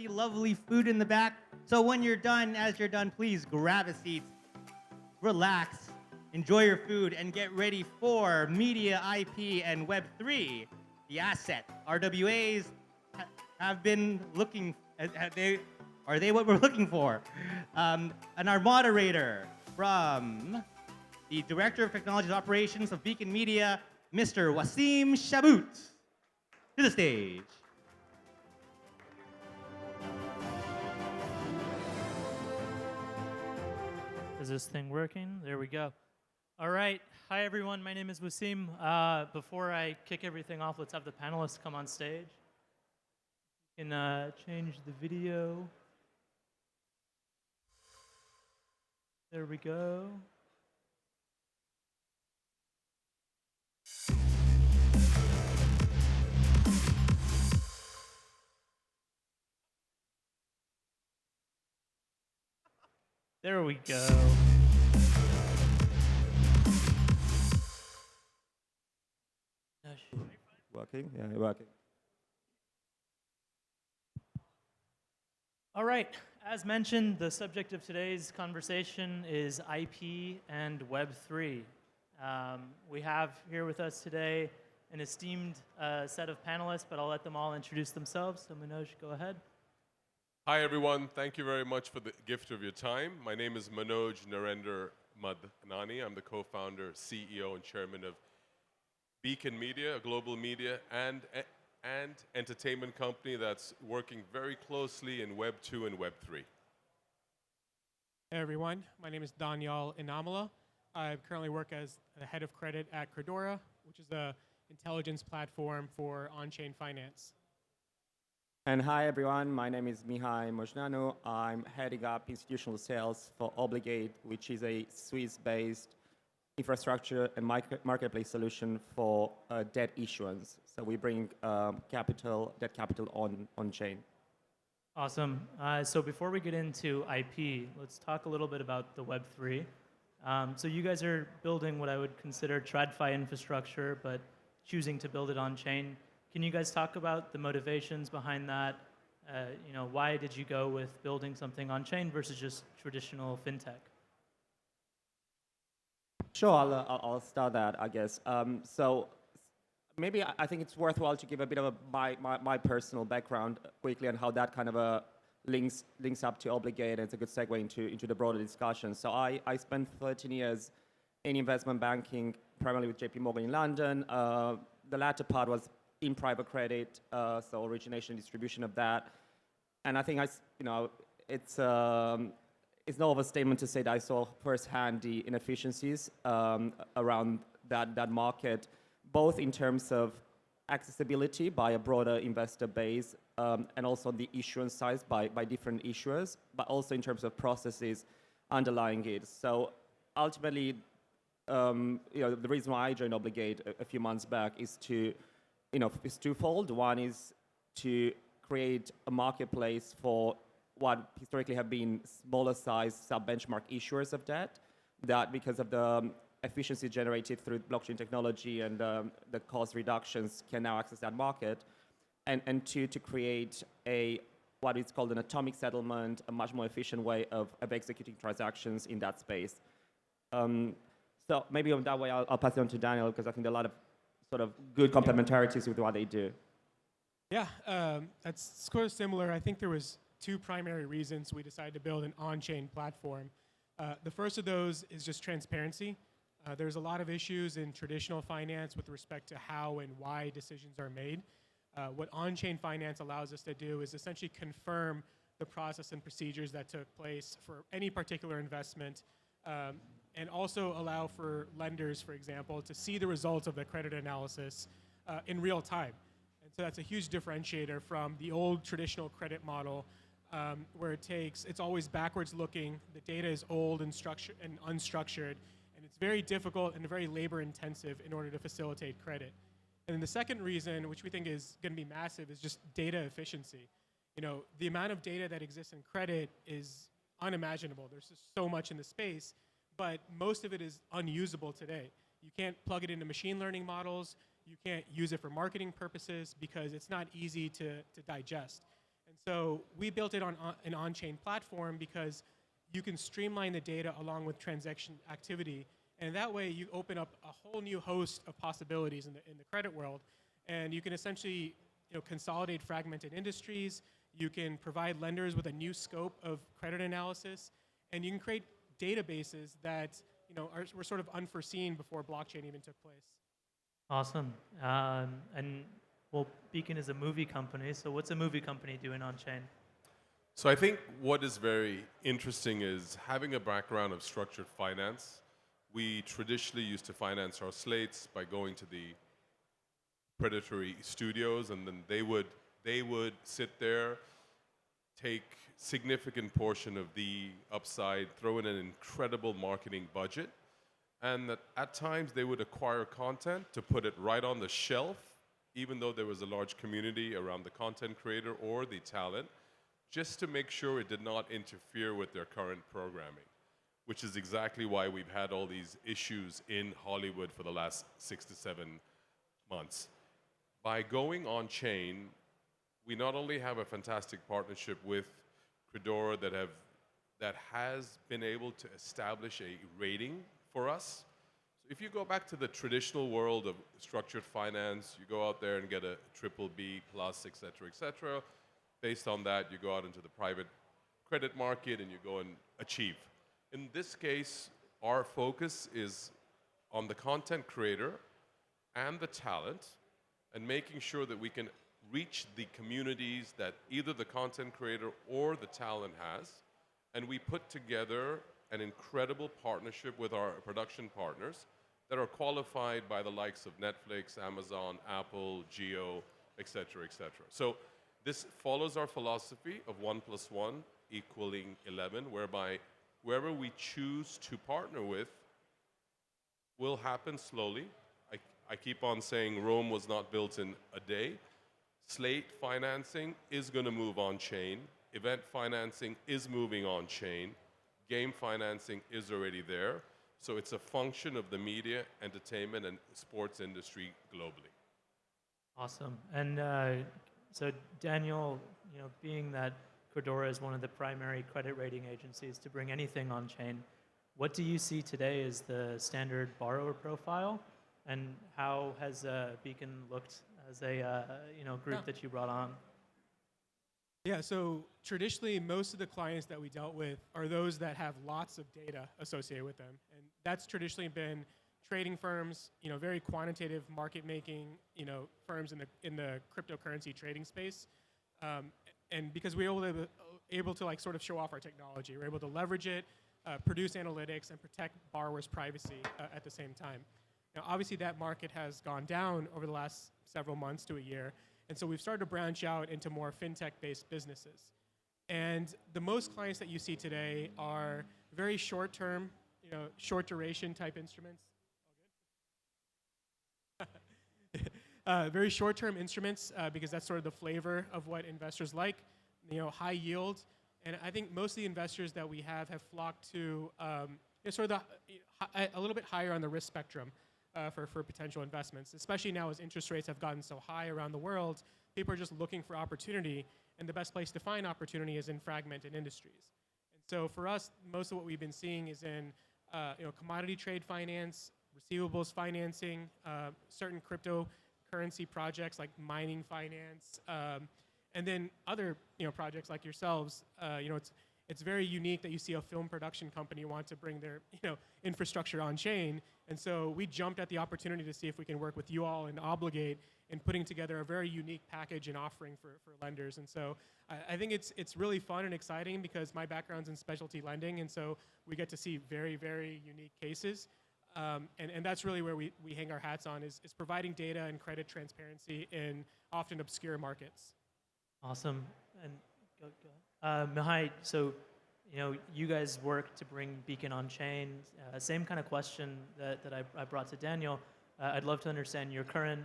see lovely food in the back. So when you're done, as you're done, please grab a seat, relax, enjoy your food, and get ready for Media, IP, and Web3, the asset. RWAs have been looking, are they what we're looking for? And our moderator from the Director of Technology Operations of Beacon Media, Mr. Waseem Shabout, to the stage. Is this thing working? There we go. All right. Hi, everyone. My name is Waseem. Before I kick everything off, let's have the panelists come on stage. You can change the video. There we go. There we go. Working? Yeah, working. All right. As mentioned, the subject of today's conversation is IP and Web3. We have here with us today an esteemed set of panelists, but I'll let them all introduce themselves. So Manoj, go ahead. Hi, everyone. Thank you very much for the gift of your time. My name is Manoj Narender Madnani. I'm the co-founder, CEO, and chairman of Beacon Media, a global media and entertainment company that's working very closely in Web 2 and Web 3. Hey everyone, my name is Daniyal Inamullah. I currently work as the head of credit at Credora, which is the intelligence platform for on-chain finance. And hi everyone, my name is Mihai Mosneanu. I'm heading up institutional sales for Obligate, which is a Swiss-based infrastructure and marketplace solution for debt issuance. So we bring debt capital on-chain. Awesome. So before we get into IP, let's talk a little bit about the Web3. So you guys are building what I would consider TradFi infrastructure, but choosing to build it on-chain. Can you guys talk about the motivations behind that? Why did you go with building something on-chain versus just traditional fintech? Sure, I'll start that, I guess. So maybe I think it's worthwhile to give a bit of my personal background quickly on how that kind of links up to Obligate, and it's a good segue into the broader discussion. So I spent 13 years in investment banking, primarily with JP Morgan in London. The latter part was in private credit, so origination and distribution of that. And I think it's no overstatement to say that I saw firsthand the inefficiencies around that market, both in terms of accessibility by a broader investor base and also the issuance size by different issuers, but also in terms of processes underlying it. So ultimately, the reason why I joined Obligate a few months back is twofold. One is to create a marketplace for what historically have been smaller size sub-benchmark issuers of debt, that because of the efficiency generated through blockchain technology and the cost reductions can now access that market. And two, to create what is called an atomic settlement, a much more efficient way of executing transactions in that space. So maybe on that way, I'll pass it on to Daniyal, because I think there are a lot of sort of good complementarities with what they do. Yeah, that's sort of similar. I think there was two primary reasons we decided to build an on-chain platform. The first of those is just transparency. There's a lot of issues in traditional finance with respect to how and why decisions are made. What on-chain finance allows us to do is essentially confirm the process and procedures that took place for any particular investment, and also allow for lenders, for example, to see the results of the credit analysis in real time. And so that's a huge differentiator from the old traditional credit model, where it's always backwards looking, the data is old and unstructured, and it's very difficult and very labor intensive in order to facilitate credit. And then the second reason, which we think is going to be massive, is just data efficiency. The amount of data that exists in credit is unimaginable. There's just so much in the space, but most of it is unusable today. You can't plug it into machine learning models. You can't use it for marketing purposes because it's not easy to digest. And So we built it on an on-chain platform because you can streamline the data along with transaction activity. And that way you open up a whole new host of possibilities in the credit world. And you can essentially consolidate fragmented industries. You can provide lenders with a new scope of credit analysis. And you can create databases that were sort of unforeseen before blockchain even took place. Awesome. And well, Beacon is a movie company, so what's a movie company doing on chain? So I think what is very interesting is having a background of structured finance. We traditionally used to finance our slates by going to the predatory studios, and then they would sit there, take significant portion of the upside, throw in an incredible marketing budget, and that at times they would acquire content to put it right on the shelf, even though there was a large community around the content creator or the talent, just to make sure it did not interfere with their current programming, which is exactly why we've had all these issues in Hollywood for the last 6 to 7 months. By going on chain, we not only have a fantastic partnership with Credora that has been able to establish a rating for us. So if you go back to the traditional world of structured finance, you go out there and get a triple B plus, et cetera, based on that, you go out into the private credit market and you go and achieve. In this case, our focus is on the content creator and the talent and making sure that we can reach the communities that either the content creator or the talent has. And we put together an incredible partnership with our production partners that are qualified by the likes of Netflix, Amazon, Apple, Geo, et cetera, et cetera. So this follows our philosophy of 1 + 1 equaling 11, whereby whoever we choose to partner with will happen slowly. I keep on saying Rome was not built in a day. Slate financing is going to move on chain. Event financing is moving on chain. Game financing is already there. So it's a function of the media, entertainment, and sports industry globally. Awesome. And so Daniyal, being that Credora is one of the primary credit rating agencies to bring anything on chain, what do you see today as the standard borrower profile, and how has Beacon looked as a group that you brought on? Yeah, so traditionally, most of the clients that we dealt with are those that have lots of data associated with them. And that's traditionally been trading firms, very quantitative market making, firms in the cryptocurrency trading space. And because we were able to sort of show off our technology, we're able to leverage it, produce analytics, and protect borrowers' privacy at the same time. Now, obviously, that market has gone down over the last several months to a year. And so we've started to branch out into more fintech-based businesses. And the most clients that you see today are very short-term, short duration type instruments. All good? Very short-term instruments because that's sort of the flavor of what investors like, high yield. And I think most of the investors that we have flocked to sort of a little bit higher on the risk spectrum. For potential investments, especially now as interest rates have gotten so high around the world, people are just looking for opportunity, and the best place to find opportunity is in fragmented industries. And so for us, most of what we've been seeing is in commodity trade finance, receivables financing, certain cryptocurrency projects like mining finance, and then other projects like yourselves. It's very unique that you see a film production company want to bring their infrastructure on chain. And so we jumped at the opportunity to see if we can work with you all and Obligate in putting together a very unique package and offering for lenders. And so I think it's really fun and exciting because my background's in specialty lending, and so we get to see very, very unique cases. And that's really where we hang our hats on is providing data and credit transparency in often obscure markets. Awesome. And go ahead. Mihai, so you guys work to bring Beacon on chain. Same kind of question that I brought to Daniyal. I'd love to understand your current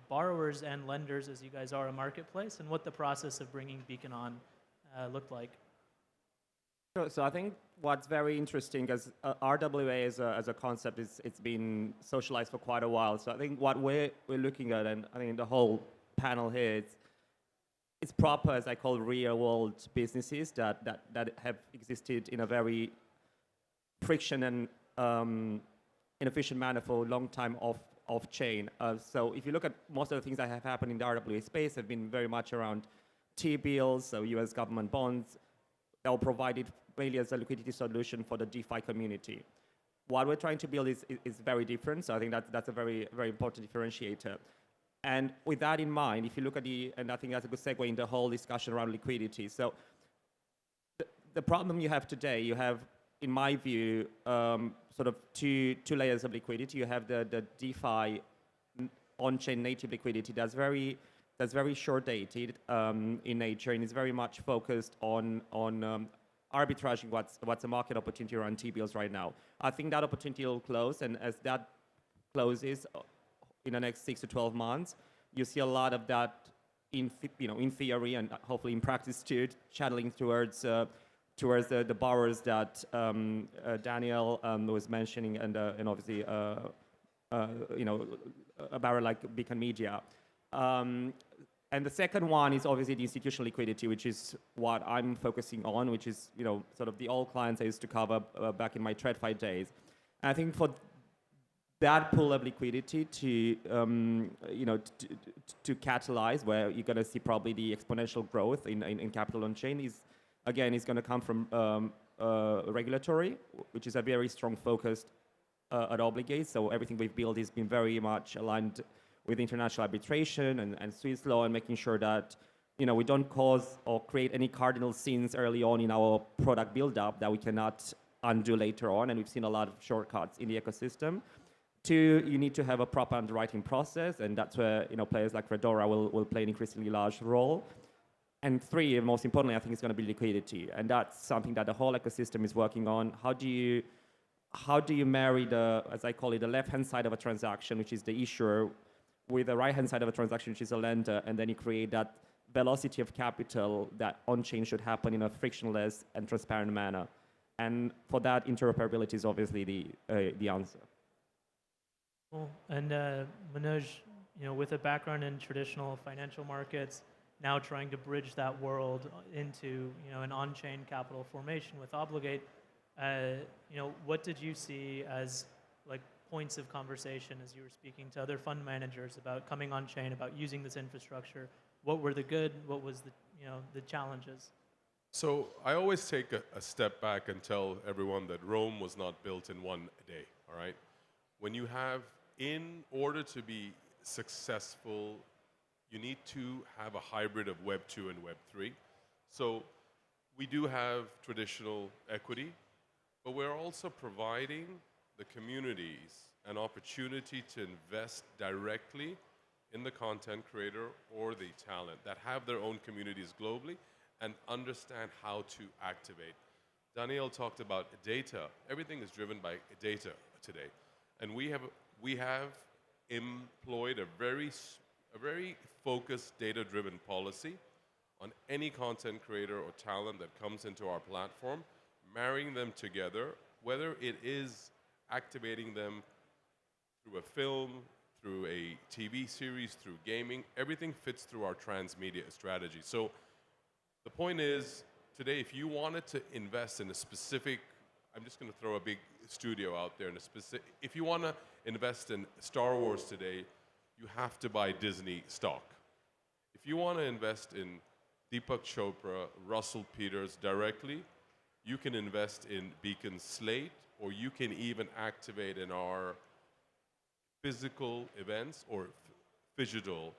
borrowers and lenders, as you guys are a marketplace, and what the process of bringing Beacon on looked like. Sure. So I think what's very interesting as RWA as a concept is it's been socialized for quite a while. So I think what we're looking at, and I think the whole panel here, it's proper, as I call, real-world businesses that have existed in a very friction and inefficient manner for a long time off chain. So if you look at most of the things that have happened in the RWA space have been very much around T-bills, so US government bonds, that were provided mainly as a liquidity solution for the DeFi community. What we're trying to build is very different, so I think that's a very, very important differentiator. And with that in mind, if you look at and I think that's a good segue in the whole discussion around liquidity. So the problem you have today, you have, in my view, sort of two layers of liquidity. You have the DeFi on-chain native liquidity that's very short-dated in nature and is very much focused on arbitraging what's a market opportunity around T-bills right now. I think that opportunity will close, and as that closes in the next 6 to 12 months, you see a lot of that in theory and hopefully in practice too, channeling towards the borrowers that Daniyal was mentioning, and obviously a borrower like Beacon Media. And the second one is obviously the institutional liquidity, which is what I'm focusing on, which is sort of the old clients I used to cover back in my TradFi days. And I think for that pool of liquidity to catalyze, where you're going to see probably the exponential growth in capital on chain, is going to come from regulatory, which is a very strong focus at Obligate. So everything we've built has been very much aligned with international arbitration and Swiss law, and making sure that we don't cause or create any cardinal sins early on in our product build-up that we cannot undo later on. And we've seen a lot of shortcuts in the ecosystem. 2, you need to have a proper underwriting process, and that's where players like Credora will play an increasingly large role. And 3, most importantly, I think it's going to be liquidity, and that's something that the whole ecosystem is working on. How do you marry the, as I call it, the left-hand side of a transaction, which is the issuer, with the right-hand side of a transaction, which is a lender, and then you create that velocity of capital that on-chain should happen in a frictionless and transparent manner. And for that, interoperability is obviously the answer. Cool. And Manoj, with a background in traditional financial markets, now trying to bridge that world into an on-chain capital formation with Obligate, what did you see as like points of conversation as you were speaking to other fund managers about coming on chain, about using this infrastructure? What were the good? What was the challenges? So I always take a step back and tell everyone that Rome was not built in one day, all right? When you have, in order to be successful, you need to have a hybrid of Web 2 and Web 3. So we do have traditional equity, but we're also providing the communities an opportunity to invest directly in the content creator or the talent that have their own communities globally and understand how to activate. Daniyal talked about data. Everything is driven by data today. And we have employed a very focused data-driven policy on any content creator or talent that comes into our platform, marrying them together, whether it is activating them through a film, through a TV series, through gaming, everything fits through our transmedia strategy. So the point is, today, if you wanted to invest in a specific, I'm just going to throw a big studio out there, if you want to invest in Star Wars today, you have to buy Disney stock. If you want to invest in Deepak Chopra, Russell Peters directly, you can invest in Beacon Slate, or you can even activate in our physical events or digital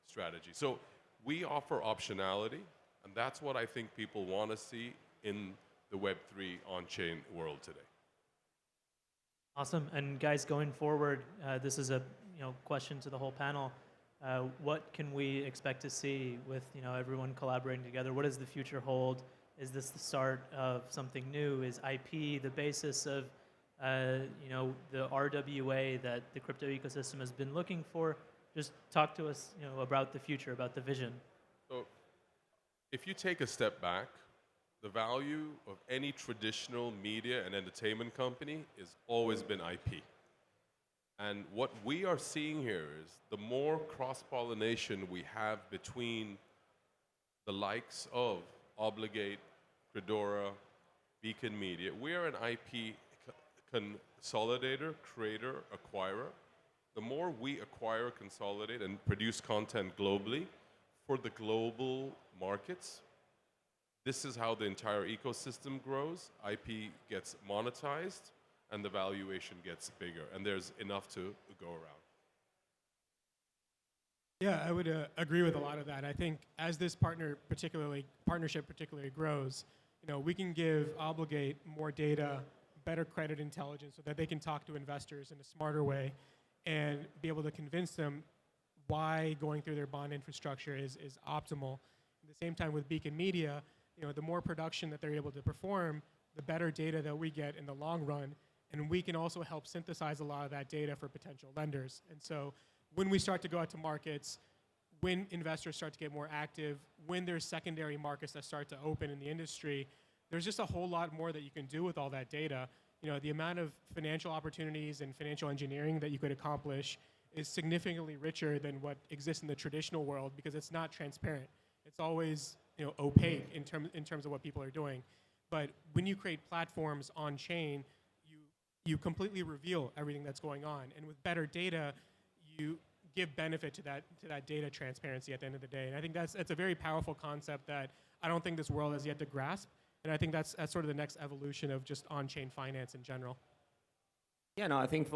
strategy. So we offer optionality, and that's what I think people want to see in the Web3 on-chain world today. Awesome. And guys, going forward, this is a question to the whole panel. What can we expect to see with everyone collaborating together? What does the future hold? Is this the start of something new? Is IP the basis of the RWA that the crypto ecosystem has been looking for? Just talk to us about the future, about the vision. So if you take a step back, the value of any traditional media and entertainment company has always been IP. And what we are seeing here is the more cross-pollination we have between the likes of Obligate, Credora, Beacon Media. We are an IP consolidator, creator, acquirer. The more we acquire, consolidate, and produce content globally for the global markets, this is how the entire ecosystem grows. IP gets monetized, and the valuation gets bigger, and there's enough to go around. Yeah, I would agree with a lot of that. I think as this partnership particularly grows, we can give Obligate more data, better credit intelligence, so that they can talk to investors in a smarter way, and be able to convince them why going through their bond infrastructure is optimal. At the same time, with Beacon Media, the more production that they're able to perform, the better data that we get in the long run, and we can also help synthesize a lot of that data for potential lenders. And so when we start to go out to markets, when investors start to get more active, when there's secondary markets that start to open in the industry, there's just a whole lot more that you can do with all that data. The amount of financial opportunities and financial engineering that you could accomplish is significantly richer than what exists in the traditional world, because it's not transparent. It's always opaque in terms of what people are doing. But when you create platforms on chain, you completely reveal everything that's going on. And with better data, you give benefit to that data transparency at the end of the day. And I think that's a very powerful concept that I don't think this world has yet to grasp. And I think that's sort of the next evolution of just on-chain finance in general. Yeah, no, I think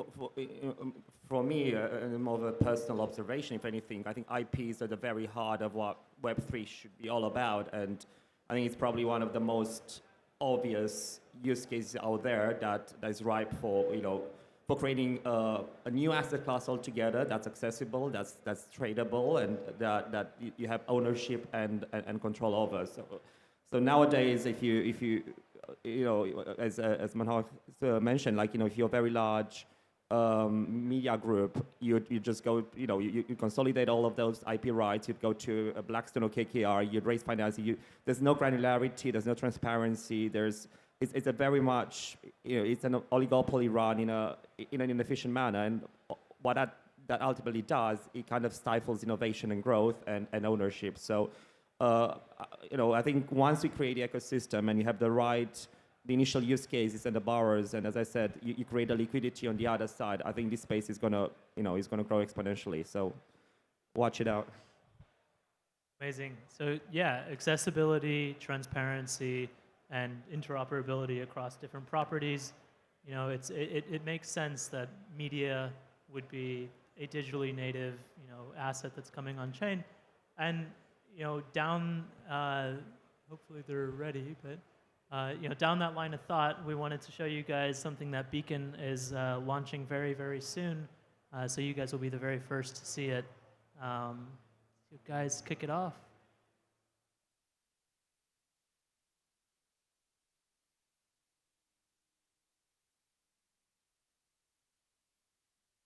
for me, more of a personal observation, if anything, I think IPs are the very heart of what Web3 should be all about. And I think it's probably one of the most obvious use cases out there that is ripe for, for creating a new asset class altogether that's accessible, that's tradable, and that you have ownership and control over. So nowadays, if you as Manoj mentioned, if you're a very large media group, you just go, you consolidate all of those IP rights, you'd go to a Blackstone or KKR, you'd raise financing, there's no granularity, there's no transparency, it's a very much, it's an oligopoly run in an inefficient manner, and what that ultimately does, it kind of stifles innovation and growth and ownership. So, I think once we create the ecosystem and you have the initial use cases and the borrowers, and as I said, you create a liquidity on the other side, I think this space is gonna grow exponentially. So, watch it out. Amazing. So yeah, accessibility, transparency, and interoperability across different properties. It makes sense that media would be a digitally native, asset that's coming on chain, and down. Hopefully they're ready, but down that line of thought, we wanted to show you guys something that Beacon is launching very, very soon. So you guys will be the very first to see it. You guys kick it off.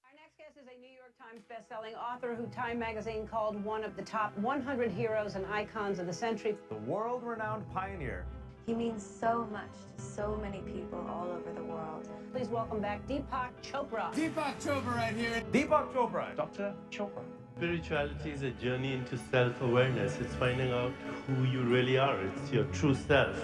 Our next guest is a New York Times bestselling author who Time magazine called one of the top 100 heroes and icons of the century. The world-renowned pioneer. He means so much to so many people all over the world. Please welcome back Deepak Chopra. Deepak Chopra right here. Deepak Chopra. Dr. Chopra. Spirituality is a journey into self-awareness. It's finding out who you really are. It's your true self.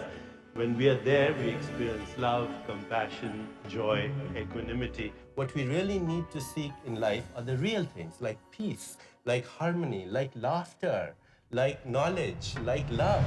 When we are there, we experience love, compassion, joy, equanimity. What we really need to seek in life are the real things, like peace, like harmony, like laughter, like knowledge, like love.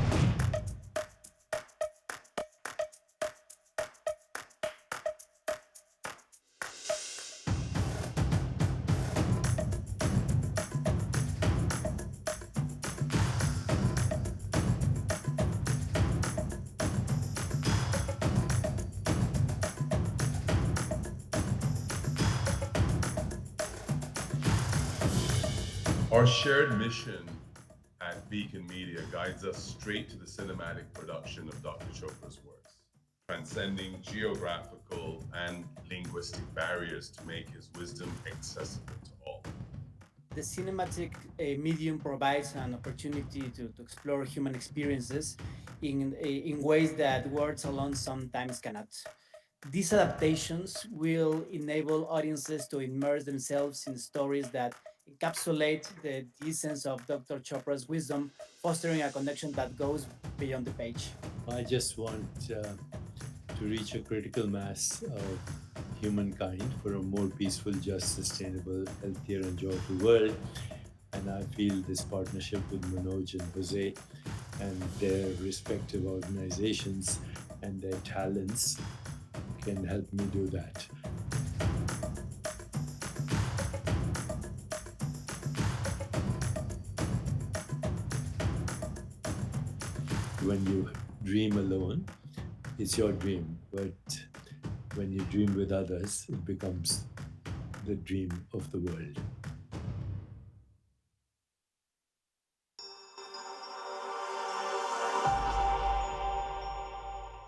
Our shared mission at Beacon Media guides us straight to the cinematic production of Dr. Chopra's works, transcending geographical and linguistic barriers to make his wisdom accessible to all. The cinematic medium provides an opportunity to explore human experiences in ways that words alone sometimes cannot. These adaptations will enable audiences to immerse themselves in stories that encapsulate the essence of Dr. Chopra's wisdom, fostering a connection that goes beyond the page. I just want to reach a critical mass of humankind for a more peaceful, just, sustainable, healthier, and joyful world. And I feel this partnership with Manoj and Jose and their respective organizations and their talents can help me do that. When you dream alone, it's your dream, but when you dream with others, it becomes the dream of the world.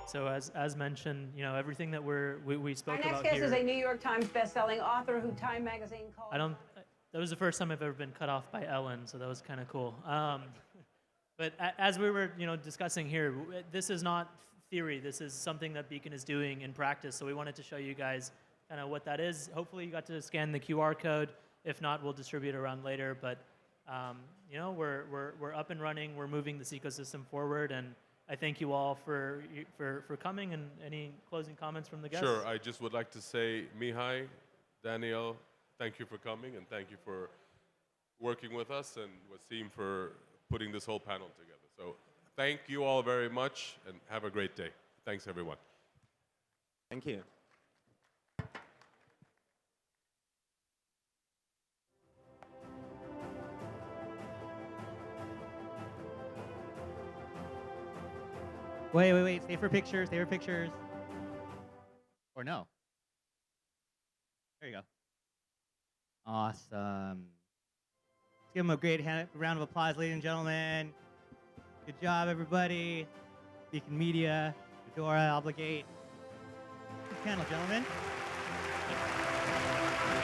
So as mentioned, everything that we spoke Our next about guest here. is a New York Times bestselling author who Time magazine called... That was the first time I've ever been cut off by Ellen, so that was kind of cool. But as we were, discussing here, this is not theory. This is something that Beacon is doing in practice. So we wanted to show you guys kind of what that is. Hopefully, you got to scan the QR code. If not, we'll distribute it around later. But we're up and running. We're moving this ecosystem forward, and I thank you all for coming. And any closing comments from the guests? Sure. I just would like to say, Mihai, Daniyal, thank you for coming, and thank you for working with us, and Waseem for putting this whole panel together. So thank you all very much, and have a great day. Thanks, everyone. Thank you. Wait. Stay for pictures. Stay for pictures. Or no. There you go. Awesome. Let's give them a great round of applause, ladies and gentlemen. Good job, everybody. Beacon Media, Credora, Obligate. Good panel, gentlemen.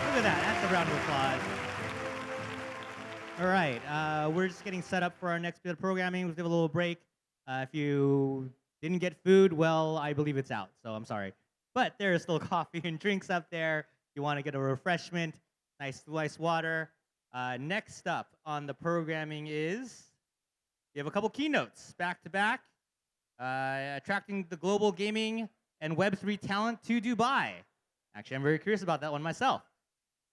Look at that. That's a round of applause. All right. We're just getting set up for our next bit of programming. We'll give a little break. If you didn't get food, well, I believe it's out, so I'm sorry. But there is still coffee and drinks up there. If you want to get a refreshment, nice water. Next up on the programming is, you have a couple keynotes back to back. Attracting the global gaming and Web3 talent to Dubai. Actually, I'm very curious about that one myself,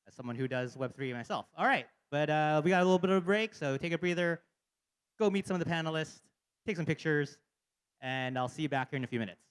as someone who does Web3 myself. All right, but we got a little bit of a break, so take a breather, go meet some of the panelists, take some pictures, and I'll see you back here in a few minutes.